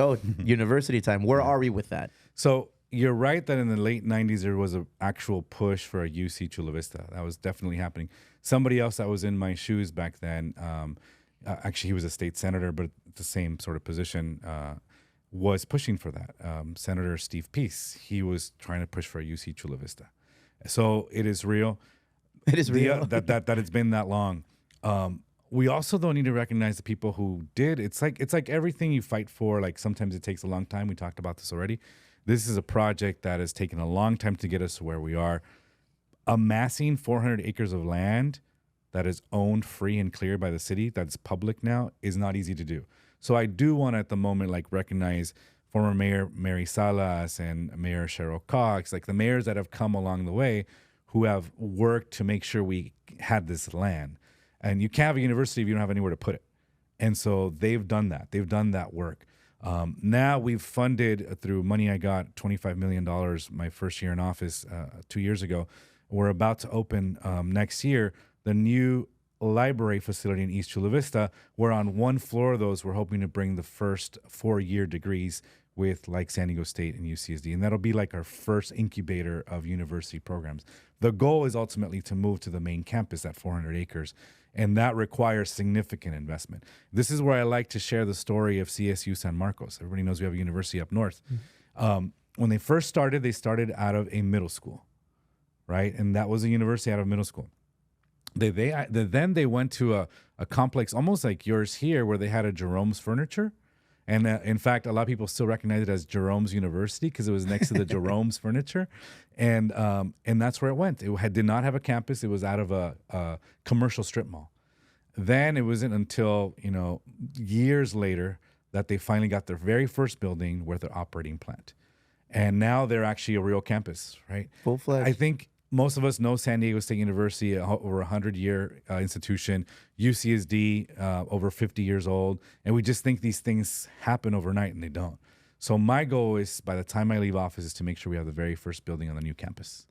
road, university time. Where are we with that? So you're right that in the late 90s, there was an actual push for a UC Chula Vista. That was definitely happening. Somebody else that was in my shoes back then, actually, he was a state senator, but the same sort of position, was pushing for that. Senator Steve Peace, he was trying to push for a UC Chula Vista. So it is real. It is real. That it's been that long. We also don't need to recognize the people who did. It's like everything you fight for. Like sometimes it takes a long time. We talked about this already. This is a project that has taken a long time to get us to where we are. Amassing 400 acres of land that is owned free and clear by the city, that's public now, is not easy to do. So I do want to at the moment like recognize former Mayor Mary Salas and Mayor Cheryl Cox, like the mayors that have come along the way who have worked to make sure we had this land. And you can't have a university if you don't have anywhere to put it. And so they've done that. They've done that work. Now we've funded through money I got, $25 million my first year in office 2 years ago. We're about to open next year the new library facility in East Chula Vista, where on one floor of those, we're hoping to bring the first 4-year degrees with like San Diego State and UCSD. And that'll be like our first incubator of university programs. The goal is ultimately to move to the main campus at 400 acres. And that requires significant investment. This is where I like to share the story of CSU San Marcos. Everybody knows we have a university up north. When they first started, they started out of a middle school, right? And that was a university out of middle school. Then they went to a complex almost like yours here where they had a Jerome's Furniture. And in fact, a lot of people still recognize it as Jerome's University because it was next to the Jerome's Furniture. And that's where it went. It did not have a campus. It was out of a commercial strip mall. Then it wasn't until, years later that they finally got their very first building with their operating plant. And now they're actually a real campus, right? Full-fledged. I think most of us know San Diego State University, over 100-year institution, UCSD, over 50 years old. And we just think these things happen overnight, and they don't. So my goal is, by the time I leave office, is to make sure we have the very first building on the new campus.